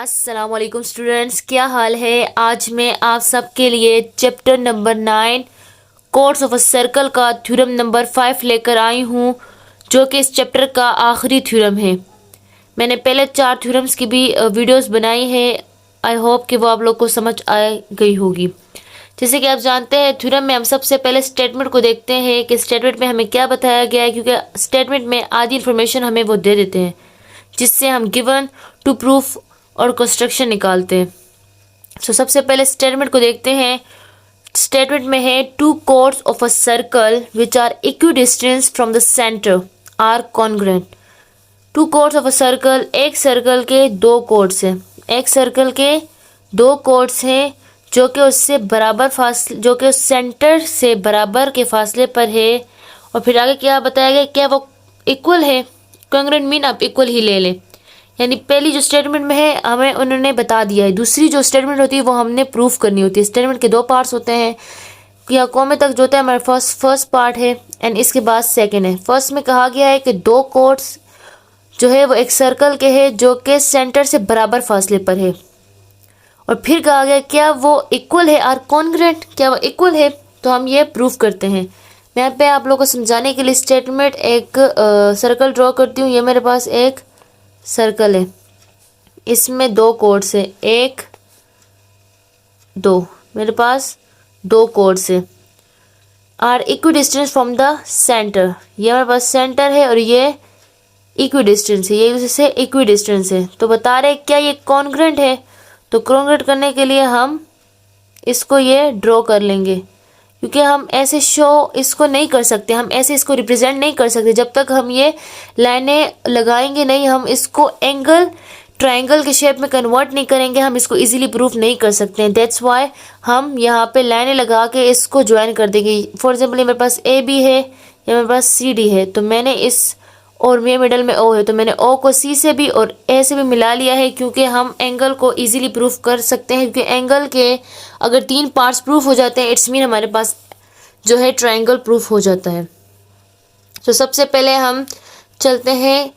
अस्सलाम वालेकुम स्टूडेंट्स, क्या हाल है। आज मैं आप सबके लिए chapter number 9 codes of a circle का थ्योरम नंबर 5 लेकर आई हूँ, जो कि इस चैप्टर का आखिरी थ्योरम है। मैंने पहले 4 थ्योरम्स की भी वीडियोस बनाई है। आई होप कि वो आप लोग को समझ आ गई होगी। जैसे कि आप जानते हैं, थ्योरम में हम सबसे पहले स्टेटमेंट को देखते हैं कि स्टेटमेंट में हमें क्या बताया गया है, क्योंकि स्टेटमेंट में आधी इन्फॉर्मेशन हमें वो दे देते हैं, जिससे हम गिवन टू प्रूफ और कंस्ट्रक्शन निकालते हैं। सबसे पहले स्टेटमेंट को देखते हैं। स्टेटमेंट में है two chords of a circle which are equidistance from the centre are congruent. Two chords of a circle, एक सर्कल के दो कोड्स हैं। एक सर्कल के दो कोड्स हैं जो कि उससे बराबर फासले, जो कि उस सेंटर से बराबर के फासले पर है। और फिर आगे क्या बताया गया, क्या वो इक्वल है। कॉन्ग्रुएंट मीन आप इक्वल ही ले लें। यानी पहली जो स्टेटमेंट में है हमें उन्होंने बता दिया है। दूसरी जो स्टेटमेंट होती है वो हमने प्रूफ करनी होती है। स्टेटमेंट के दो पार्ट्स होते हैं। या कॉमे तक जो होता है हमारे फर्स्ट पार्ट है एंड इसके बाद सेकंड है। फर्स्ट में कहा गया है कि दो कोड्स जो है वो एक सर्कल के है जो कि सेंटर से बराबर फासले पर है। और फिर कहा गया क्या वो इक्वल है, आर कॉन्ग्रुएंट, क्या वो इक्वल है। तो हम ये प्रूफ करते हैं। मैं यहाँ पे आप लोगों को समझाने के लिए स्टेटमेंट एक सर्कल ड्रॉ करती हूँ। ये मेरे पास एक सर्कल है, इसमें दो कोड्स है, एक दो, मेरे पास दो कोड्स है। Are equidistance from the centre, ये मेरे पास सेंटर है और ये इक्विडिस्टेंस है, ये एक दूसरे से इक्विडिस्टेंस है। तो बता रहे क्या ये कॉन्ग्रुएंट है। तो कॉन्ग्रुएंट करने के लिए हम इसको ये ड्रॉ कर लेंगे, क्योंकि हम ऐसे शो इसको नहीं कर सकते, हम ऐसे इसको रिप्रेजेंट नहीं कर सकते जब तक हम ये लाइनें लगाएंगे नहीं, हम इसको एंगल ट्रायंगल के शेप में कन्वर्ट नहीं करेंगे, हम इसको इजीली प्रूफ नहीं कर सकते हैं। दैट्स वाई हम यहाँ पे लाइनें लगा के इसको ज्वाइन कर देंगे। फॉर एग्जाम्पल ये मेरे पास ए बी है, या मेरे पास सी डी है, तो मैंने इस और ये मिडल में ओ है, तो मैंने ओ को सी से भी और ए से भी मिला लिया है, क्योंकि हम एंगल को इजीली प्रूफ कर सकते हैं। क्योंकि एंगल के अगर 3 पार्ट्स प्रूफ हो जाते हैं, इट्स मीन हमारे पास जो है ट्रायंगल प्रूफ हो जाता है। तो सबसे पहले हम चलते हैं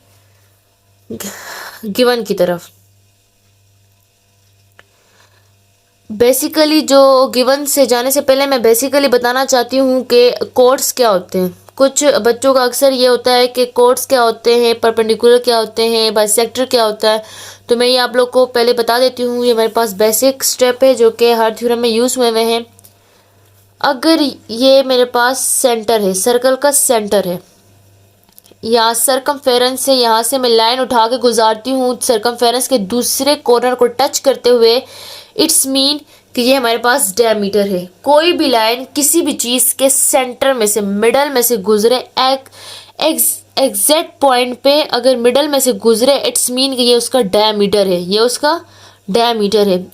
गिवन की तरफ। बेसिकली जो गिवन से जाने से पहले मैं बेसिकली बताना चाहती हूँ कि कोड्स क्या होते हैं। कुछ बच्चों का अक्सर ये होता है कि कोड्स क्या होते हैं, परपेंडिकुलर क्या होते हैं, बाइसेक्टर क्या होता है। तो मैं ये आप लोग को पहले बता देती हूँ। ये मेरे पास बेसिक स्टेप है जो कि हर थ्योरम में यूज़ हुए हैं। अगर ये मेरे पास सेंटर है, सर्कल का सेंटर है, यहाँ सरकमफेरेंस से, यहाँ से मैं लाइन उठा के गुजारती हूँ सरकमफेरेंस के दूसरे कॉर्नर को टच करते हुए, इट्स मीन कि ये हमारे पास डायमीटर है। कोई भी लाइन किसी भी चीज़ के सेंटर में से, मिडल में से गुजरे, एग्जैक्ट पॉइंट पे अगर मिडल में से गुजरे, इट्स मीन कि ये उसका डायमीटर है, ये उसका डायमीटर है।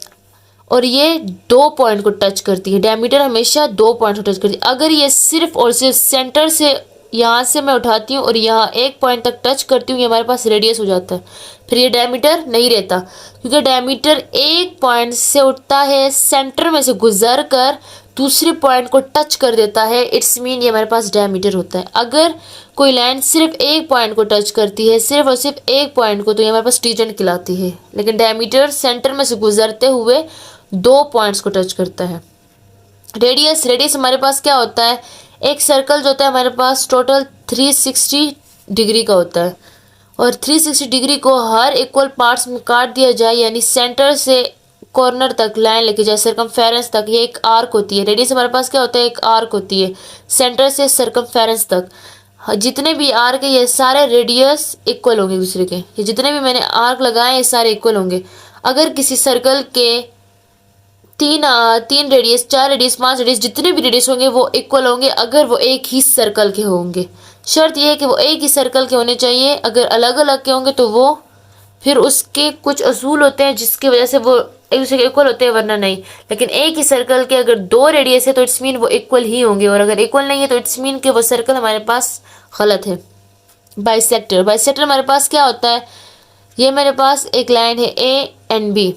और ये 2 पॉइंट को टच करती है। डायमीटर हमेशा 2 पॉइंट को टच करती है। अगर ये सिर्फ और सिर्फ सेंटर से, यहाँ से मैं उठाती हूँ और यहाँ 1 पॉइंट तक टच करती हूँ, ये हमारे पास रेडियस हो जाता है। फिर ये डायमीटर नहीं रहता, क्योंकि डायमीटर 1 पॉइंट से उठता है, सेंटर में से गुजर कर दूसरे पॉइंट को टच कर देता है, इट्स मीन ये हमारे पास डायमीटर होता है। अगर कोई लाइन सिर्फ 1 पॉइंट को टच करती है, सिर्फ और सिर्फ 1 पॉइंट को, तो ये हमारे पास टीजेंट कहलाती है। लेकिन डायमीटर सेंटर में से गुजरते हुए 2 पॉइंट्स को टच करता है। रेडियस हमारे पास क्या होता है, एक सर्कल जो होता है हमारे पास टोटल 360 डिग्री का होता है, और 360 डिग्री को हर इक्वल पार्ट्स में काट दिया जाए, यानी सेंटर से कॉर्नर तक लाइन लेके जाए सरकमफेरेंस तक, ये एक आर्क होती है। रेडियस हमारे पास क्या होता है, एक आर्क होती है सेंटर से सरकमफेरेंस तक। जितने भी आर्क है ये सारे रेडियस इक्वल होंगे एक दूसरे के। ये जितने भी मैंने आर्क लगाए ये सारे इक्वल होंगे। अगर किसी सर्कल के 3 रेडियस, 4 रेडियस, 5 रेडियस, जितने भी रेडियस होंगे वो इक्वल होंगे अगर वो एक ही सर्कल के होंगे। शर्त यह है कि वो एक ही सर्कल के होने चाहिए। अगर अलग अलग के होंगे तो वो फिर उसके कुछ असूल होते हैं जिसकी वजह से वो एक दूसरे के इक्वल होते हैं, वरना नहीं। लेकिन एक ही सर्कल के अगर 2 रेडियस है तो इट्स मीन वो इक्वल ही होंगे, और अगर इक्वल नहीं है तो इट्स मीन कि वो सर्कल हमारे पास गलत है। बाइसेक्टर हमारे पास क्या होता है, ये मेरे पास एक लाइन है A and B,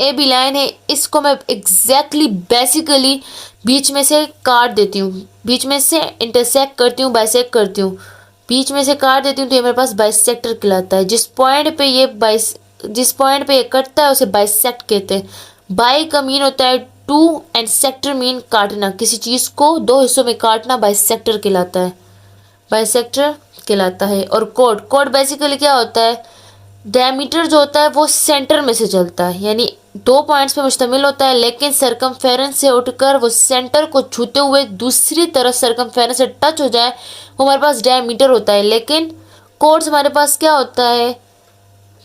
A B line है, इसको मैं एग्जैक्टली बेसिकली बीच में से काट देती हूँ, बीच में से इंटरसेक्ट करती हूँ, बाइसेक्ट करती हूँ, बीच में से काट देती हूँ, तो ये मेरे पास बाइसेक्टर कहलाता है। जिस पॉइंट पे ये जिस पॉइंट पे ये कटता है उसे बाइसेक्ट कहते हैं। बाई का मीन होता है टू एंड सेक्टर मीन काटना, किसी चीज़ को दो हिस्सों में काटना बाइसेक्टर कहलाता है, बाइसेक्टर कहलाता है। और कोड, कोड बेसिकली क्या होता है, डायमीटर जो होता है वो सेंटर में से चलता है, यानी दो पॉइंट्स पे मुश्तमिल होता है, लेकिन सरकमफेरेंस से उठकर वो सेंटर को छूते हुए दूसरी तरफ सरकमफेरेंस से टच हो जाए, वो हमारे पास डायमीटर होता है। लेकिन कोड्स हमारे पास क्या होता है,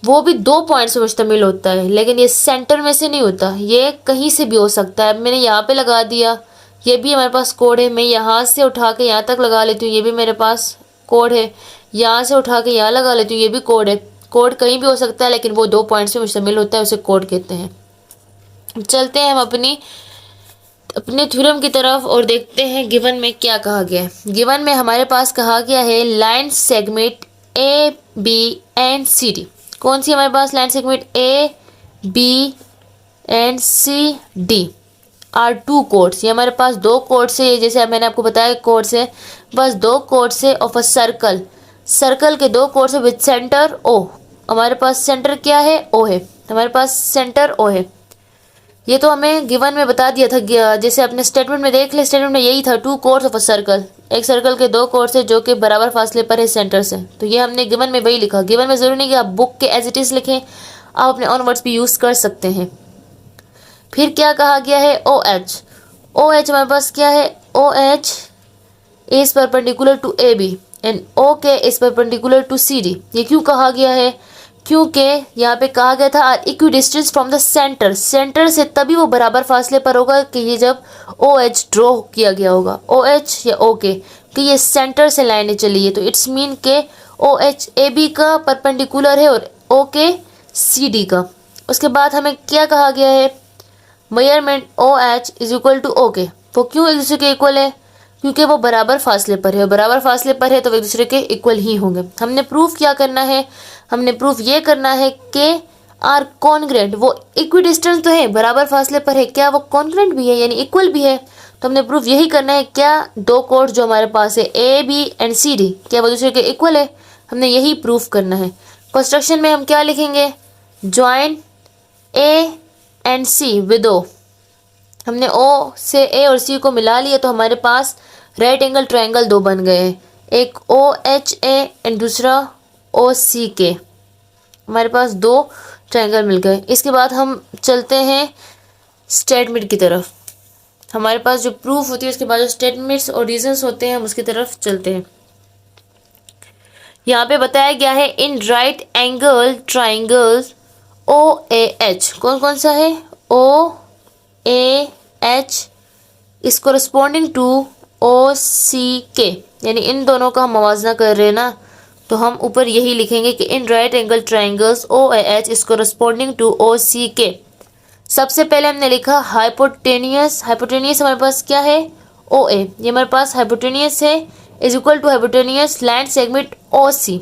वो भी दो पॉइंट्स पे मुश्तमिल होता है, लेकिन ये सेंटर में से नहीं होता, ये कहीं से भी हो सकता है। मैंने यहाँ पे लगा दिया, ये भी हमारे पास कोड है। मैं यहाँ से उठा के यहाँ तक लगा लेती हूँ, ये भी मेरे पास कोड है। यहाँ से उठा के यहाँ लगा लेती हूँ, ये भी कोड है। कोड कहीं भी हो सकता है, लेकिन वो दो पॉइंट्स पे मुश्तमिल होता है, उसे कोड कहते हैं। चलते हैं हम अपने थ्योरम की तरफ और देखते हैं गिवन में क्या कहा गया है। गिवन में हमारे पास कहा गया है line segment A B and C D. कौन सी हमारे पास line segment A B and C D are two chords. ये हमारे पास दो कोड्स है, जैसे मैंने आपको बताया कोड्स है, बस दो कोड्स है ऑफ अ सर्कल। सर्कल के दो कोड्स है विद सेंटर ओ। हमारे पास सेंटर क्या है, ओ है, हमारे पास सेंटर ओ है। ये तो हमें गिवन में बता दिया था, जैसे अपने स्टेटमेंट में देख ले, स्टेटमेंट में यही था, two chords of a circle, एक सर्कल के दो कोड्स है जो कि बराबर फासले पर है सेंटर से। तो ये हमने गिवन में वही लिखा। गिवन में जरूरी नहीं कि आप बुक के एज इट इज लिखें, आप अपने ऑन वर्ड्स भी यूज कर सकते हैं। फिर क्या कहा गया है, ओ एच। ओ एच हमारे पास क्या है, O H is perpendicular to A B and O K is perpendicular to C D. ये क्यों कहा गया है, क्योंकि यहाँ पे कहा गया था are equidistance from the centre. Centre से तभी वो बराबर फासले पर होगा कि ये जब ओ एच ड्रॉ किया गया होगा, ओ एच या ओ के, कि ये सेंटर से लाइनें चली है। तो इट्स मीन के ओ एच ए बी का परपेंडिकुलर है और ओ के सी डी का। उसके बाद हमें क्या कहा गया है, measurement O H is equal to O K. वो क्यों एक दूसरे के इक्वल है, क्योंकि वो बराबर फासले पर है, बराबर फासले पर है तो वो एक दूसरे के इक्वल ही होंगे। हमने प्रूफ क्या करना है, हमने प्रूफ ये करना है कि आर कॉन्ग्रेंट, वो इक्वी डिस्टेंस तो है, बराबर फासले पर है, क्या वो कॉन्ग्रेंट भी है यानी इक्वल भी है। तो हमने प्रूफ यही करना है, क्या दो कोड्स जो हमारे पास है A B and C D, क्या वो दूसरे के इक्वल है, हमने यही प्रूफ करना है। कंस्ट्रक्शन में हम क्या लिखेंगे, join A and C with O. हमने ओ से ए और सी को मिला लिया तो हमारे पास राइट एंगल ट्रायंगल दो बन गए हैं, एक ओ एच ए एंड दूसरा ओ सी के। हमारे पास दो ट्रायंगल मिल गए। इसके बाद हम चलते हैं स्टेटमेंट की तरफ। हमारे पास जो प्रूफ होती है उसके बाद जो स्टेटमेंट्स और रीजंस होते हैं हम उसकी तरफ चलते हैं। यहाँ पे बताया गया है in right angle triangles O A H, कौन कौन सा है, O A H is corresponding to O C K, यानी इन दोनों का हम मवाजना कर रहे हैं ना, तो हम ऊपर यही लिखेंगे कि in right angle triangles O A H is corresponding to O C K. सबसे पहले हमने लिखा हाइपोटेनियस। हाइपोटेनियस हमारे पास क्या है, ओ ए, ये हमारे पास हाइपोटेनियस है, is equal to hypotenuse line segment O C.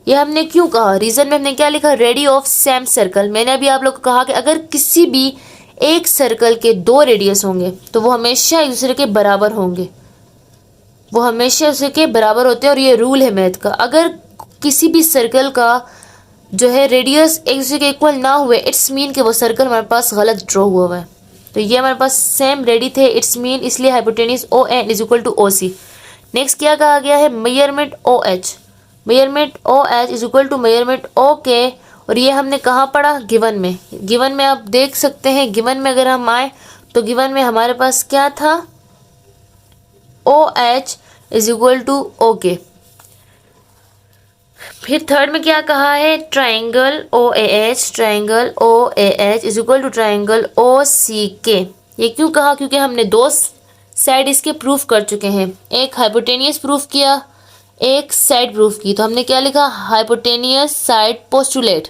ये हमने क्यों कहा, रीजन में हमने क्या लिखा, रेडी ऑफ सेम सर्कल। मैंने अभी आप लोग को कहा कि अगर किसी भी एक सर्कल के दो रेडियस होंगे तो वो हमेशा एक दूसरे के बराबर होंगे, वो हमेशा दूसरे के बराबर होते हैं, और ये रूल है मैथ का। अगर किसी भी सर्कल का जो है रेडियस एक दूसरे के इक्वल ना हुए, इट्स मीन कि वो सर्कल हमारे पास गलत ड्रॉ हुआ है। तो ये हमारे पास सेम रेडी थे, इट्स मीन, इसलिए hypotenuse O N is equal to O C. Next क्या कहा गया है, measurement O H. Measurement O H is equal to measurement O K, और ये हमने कहाँ पढ़ा, गिवन में। गिवन में आप देख सकते हैं, गिवन में अगर हम आए तो गिवन में हमारे पास क्या था, O H is equal to O K. फिर थर्ड में क्या कहा है, triangle O A H, triangle O A H is equal to triangle O C K. ये क्यों कहा, क्योंकि हमने दो साइड इसके प्रूफ कर चुके हैं, एक हाइपोटेनियस प्रूफ किया, एक साइड प्रूफ की। तो हमने क्या लिखा, हाइपोटेनियस साइड पोस्टुलेट।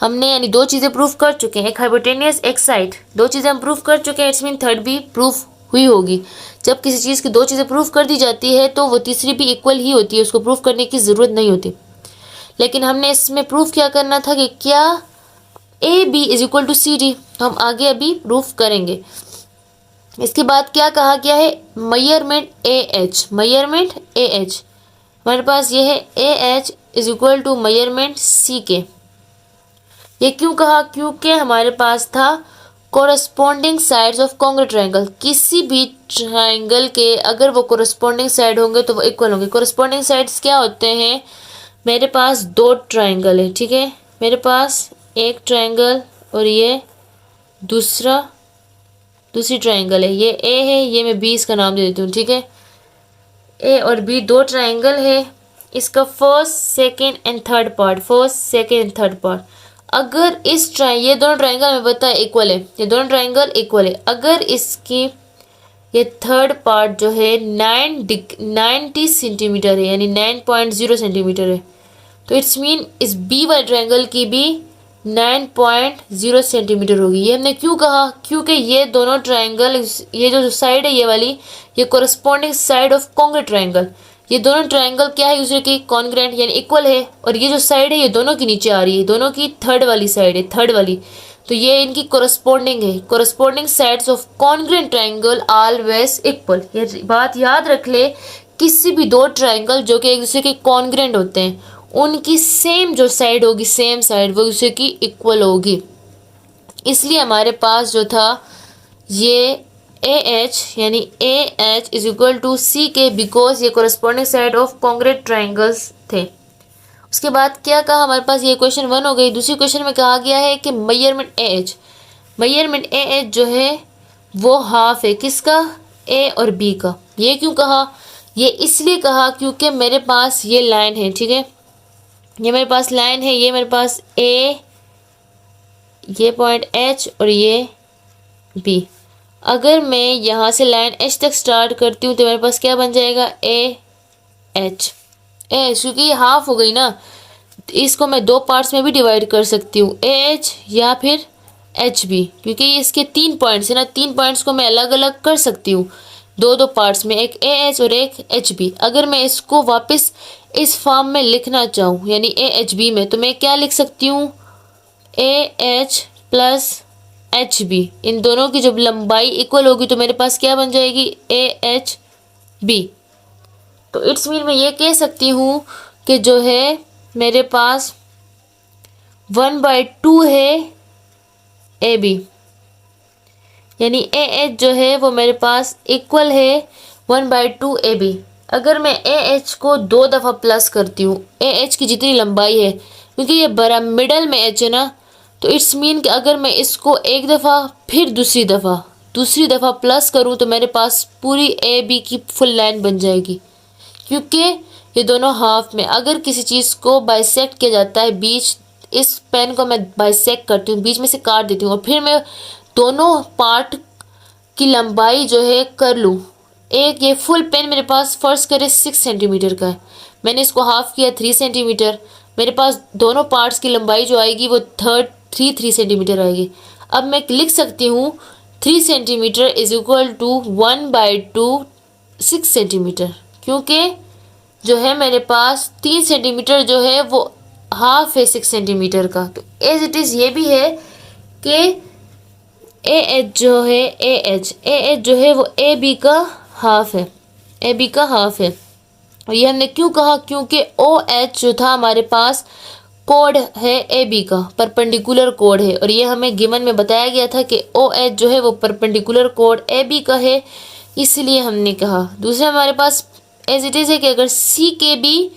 हमने यानी दो चीज़ें प्रूफ कर चुके हैं, एक हाइपोटेनियस एक साइड, दो चीज़ें हम प्रूफ कर चुके हैं, इट्स मीन थर्ड भी प्रूफ हुई होगी। जब किसी चीज़ की दो चीज़ें प्रूफ कर दी जाती है तो वो तीसरी भी इक्वल ही होती है, उसको प्रूफ करने की ज़रूरत नहीं होती। लेकिन हमने इसमें प्रूफ क्या करना था कि क्या A B is equal to C D, तो हम आगे अभी प्रूफ करेंगे। इसके बाद क्या कहा गया है, measurement A H. Measurement A H हमारे पास ये है, A H is equal to measurement C K. ये क्यों कहा? क्योंकि हमारे पास था corresponding sides of congruent triangle. किसी भी ट्रायंगल के अगर वो कोरस्पॉन्डिंग साइड होंगे तो वो इक्वल होंगे। कोरस्पॉन्डिंग साइड्स क्या होते हैं? मेरे पास दो ट्रायंगल है, ठीक है, मेरे पास एक ट्रायंगल और ये दूसरी ट्रायंगल है, ये ए है, ये मैं बी इसका नाम दे देती हूँ, ठीक है। ए और बी दो ट्रायंगल है, इसका first second and third part, first second and third part. अगर ये दोनों ट्रायंगल में पता है इक्वल है, ये दोनों ट्रायंगल इक्वल है। अगर इसकी ये थर्ड पार्ट जो है 90 सेंटीमीटर है, यानी 9.0 सेंटीमीटर है, तो इट्स मीन इस बी वाले ट्रायंगल की भी 9.0 सेंटीमीटर होगी। ये हमने क्यों कहा? क्योंकि ये दोनों ट्रायंगल, ये जो साइड है ये वाली, ये corresponding side of congruent triangle, ये दोनों ट्रायंगल क्या है? दूसरे की कॉन्ग्रुएंट यानी इक्वल है। और ये जो साइड है ये दोनों की नीचे आ रही है, दोनों की थर्ड वाली साइड है, थर्ड वाली, तो ये इनकी कोरस्पॉन्डिंग है। Corresponding sides of congruent triangle always equal. ये बात याद रख ले, किसी भी दो ट्रायंगल जो कि एक दूसरे के कॉन्ग्रुएंट होते हैं उनकी सेम जो साइड होगी, सेम साइड, वो दूसरे की इक्वल होगी। इसलिए हमारे पास जो था ये ए एच यानी A H is equal to C K, because ये corresponding side of congruent triangles थे। उसके बाद क्या कहा हमारे पास? ये क्वेश्चन 1 हो गई। दूसरी क्वेश्चन में कहा गया है कि मेजरमेंट ए एच जो है वो हाफ है, किसका? ए और बी का। ये क्यों कहा? ये इसलिए कहा क्योंकि मेरे पास ये लाइन है, ठीक है, ये मेरे पास लाइन है, ये मेरे पास ए, ये पॉइंट एच और ये बी। अगर मैं यहाँ से लाइन एच तक स्टार्ट करती हूँ तो मेरे पास क्या बन जाएगा? ए एच, क्योंकि ये हाफ हो गई ना, इसको मैं दो पार्ट्स में भी डिवाइड कर सकती हूँ, ए एच या फिर एच बी, क्योंकि ये इसके 3 पॉइंट्स है ना, 3 पॉइंट्स को मैं अलग अलग कर सकती हूँ दो पार्ट्स में, एक ए एच और एक एच बी। अगर मैं इसको वापस इस फॉर्म में लिखना चाहूँ यानी ए एच बी में, तो मैं क्या लिख सकती हूँ? A H plus H B. इन दोनों की जब लंबाई इक्वल होगी तो मेरे पास क्या बन जाएगी? A H B. तो इट्स मीन मैं ये कह सकती हूँ कि जो है मेरे पास 1/2 है ए बी, यानी ए एच जो है वो मेरे पास इक्वल है 1/2 ए बी। अगर मैं ए एच को 2 दफ़ा प्लस करती हूँ, ए एच की जितनी लंबाई है, क्योंकि ये बड़ा मिडल में एच है ना, तो इट्स मीन कि अगर मैं इसको एक दफ़ा फिर दूसरी दफ़ा प्लस करूँ तो मेरे पास पूरी ए बी की फुल लाइन बन जाएगी। क्योंकि ये दोनों हाफ में, अगर किसी चीज़ को बाइसेक्ट किया जाता है, बीच, इस पेन को मैं बाइसेक्ट करती हूँ, बीच में से काट देती हूँ और फिर मैं दोनों पार्ट की लंबाई जो है कर लूँ। एक ये फुल पेन मेरे पास फर्ज करे 6 सेंटीमीटर का है, मैंने इसको हाफ किया 3 सेंटीमीटर, मेरे पास दोनों पार्ट्स की लंबाई जो आएगी वो 3 सेंटीमीटर आएगी। अब मैं लिख सकती हूँ 3 centimetre is equal to 1/2 6 centimetre, क्योंकि जो है मेरे पास 3 सेंटीमीटर जो है वो हाफ है 6 सेंटीमीटर का। तो एज इट इज़ ये भी है कि ए एच जो है वो ए बी का हाफ है, और ये हमने क्यों कहा? क्योंकि ओ एच जो था हमारे पास कोड है ए बी का, परपेंडिकुलर कोड है, और ये हमें गिवन में बताया गया था कि ओ एच जो है वो परपेंडिकुलर कोड ए बी का है, इसलिए हमने कहा। दूसरा हमारे पास एज इट इज़ है कि अगर सी के बी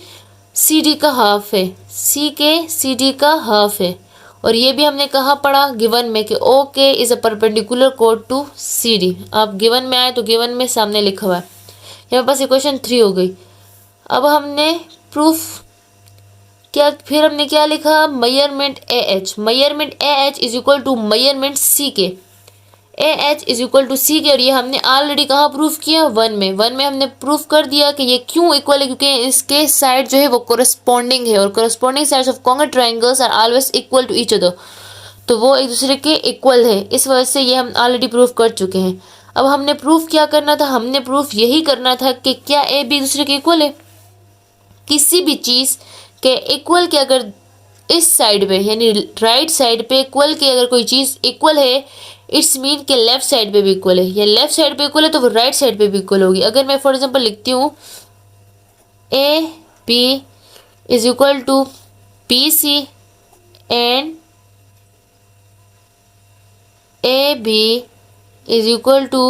सी डी का हाफ है, सी डी का हाफ है, और ये भी हमने कहा पढ़ा गिवन में कि O K is a perpendicular कोड टू सी डी। आप गिवन में आए तो गिवन में सामने लिखा हुआ है। हमारे पास इक्वेशन 3 हो गई। अब हमने प्रूफ फिर हमने क्या लिखा? Measurement A H is equal to measurement C K, और ये हमने ऑलरेडी कहा प्रूफ किया 1 में हमने प्रूफ कर दिया कि ये क्यों इक्वल है, क्योंकि इसके साइड जो है वो कोरस्पॉन्डिंग है, और corresponding sides of congruent triangles are always equal to each other, तो वो एक दूसरे के इक्वल है। इस वजह से ये हम ऑलरेडी प्रूफ कर चुके हैं। अब हमने प्रूफ क्या करना था? हमने प्रूफ यही करना था कि क्या ए बी दूसरे के इक्वल है। किसी भी चीज़ के इक्वल के अगर इस साइड पे यानी राइट साइड पे इक्वल के अगर कोई चीज़ इक्वल है, इट्स मीन के लेफ्ट साइड पे भी इक्वल है, या लेफ्ट साइड पे इक्वल है तो वो राइट साइड पे भी इक्वल होगी। अगर मैं फॉर एग्जांपल लिखती हूँ A B is equal to B C and A B is equal to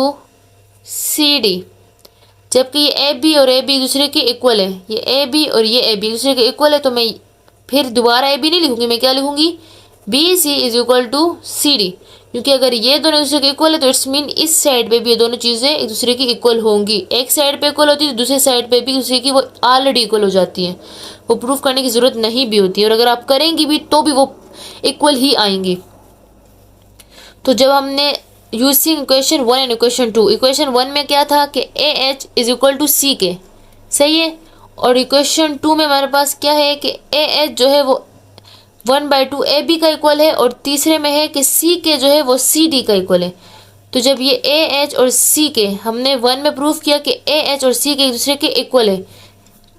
C D, जबकि ये ए बी और ए बी एक दूसरे के इक्वल है, ये ए बी और ये ए बी एक दूसरे के इक्वल है, तो मैं फिर दोबारा ए बी नहीं लिखूंगी, मैं क्या लिखूंगी, B C is equal to C D, क्योंकि अगर ये दोनों एक दूसरे के इक्वल है तो इट्स मीन इस साइड पे भी ये दोनों चीज़ें एक दूसरे की इक्वल होंगी। एक साइड पे इक्वल होती है तो दूसरे साइड पे भी दूसरे की वो ऑलरेडी इक्वल हो जाती है, वो प्रूफ करने की ज़रूरत नहीं भी होती है, और अगर आप करेंगी भी तो भी वो इक्वल ही आएंगी। तो जब हमने using equation 1 and equation 2, equation 1 में क्या था कि A H is equal to C K, सही है, और इक्वेशन 2 में हमारे पास क्या है कि ए एच जो है वो 1/2 ए बी का इक्वल है, और तीसरे में है कि सी के जो है वो सी डी का इक्वल है। तो जब ये ए एच और सी के हमने 1 में प्रूफ किया कि ए एच और सी के एक दूसरे के इक्वल है,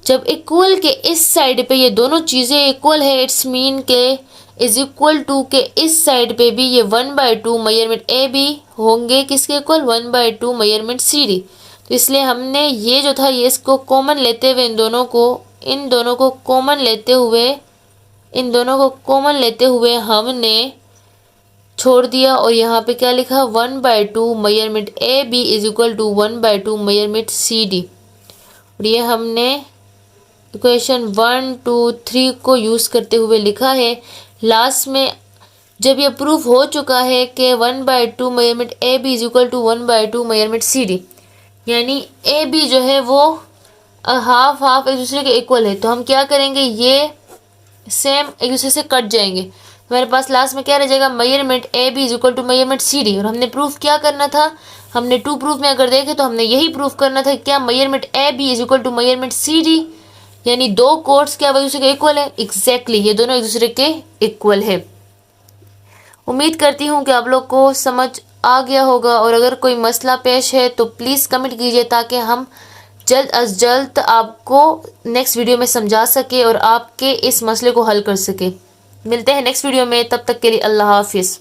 जब इक्वल के इस साइड पे ये दोनों चीज़ें इक्वल है, इट्स मीन के इज इक्वल टू के इस साइड पे भी ये 1/2 मेजरमेंट ए बी होंगे किसके इक्वल, 1/2 मेजरमेंट सी डी। तो इसलिए हमने ये जो था ये इसको कॉमन लेते हुए इन दोनों को कॉमन लेते हुए हमने छोड़ दिया, और यहाँ पे क्या लिखा, 1/2 measurement A B is equal to 1/2 measurement C D. और ये हमने इक्वेशन 1, 2, 3 को यूज़ करते हुए लिखा है। लास्ट में जब ये प्रूफ हो चुका है कि 1/2 measurement A B is equal to 1/2 measurement C D, यानी ए बी जो है वो हाफ हाफ एक दूसरे के इक्वल है, तो हम क्या करेंगे, ये सेम एक दूसरे से कट जाएंगे, हमारे पास लास्ट में क्या रह जाएगा, measurement A B is equal to measurement C D. और हमने प्रूफ क्या करना था, हमने 2 प्रूफ में अगर देखें तो हमने यही प्रूफ करना था, क्या measurement A B is equal to measurement C D, यानी 2 कोड्स क्या एक दूसरे के इक्वल है, एग्जैक्टली ये दोनों एक दूसरे के इक्वल है। उम्मीद करती हूँ कि आप लोग को समझ आ गया होगा, और अगर कोई मसला पेश है तो प्लीज़ कमेंट कीजिए ताकि हम जल्द अज जल्द आपको नेक्स्ट वीडियो में समझा सके और आपके इस मसले को हल कर सके। मिलते हैं नेक्स्ट वीडियो में, तब तक के लिए अल्लाह हाफिज़।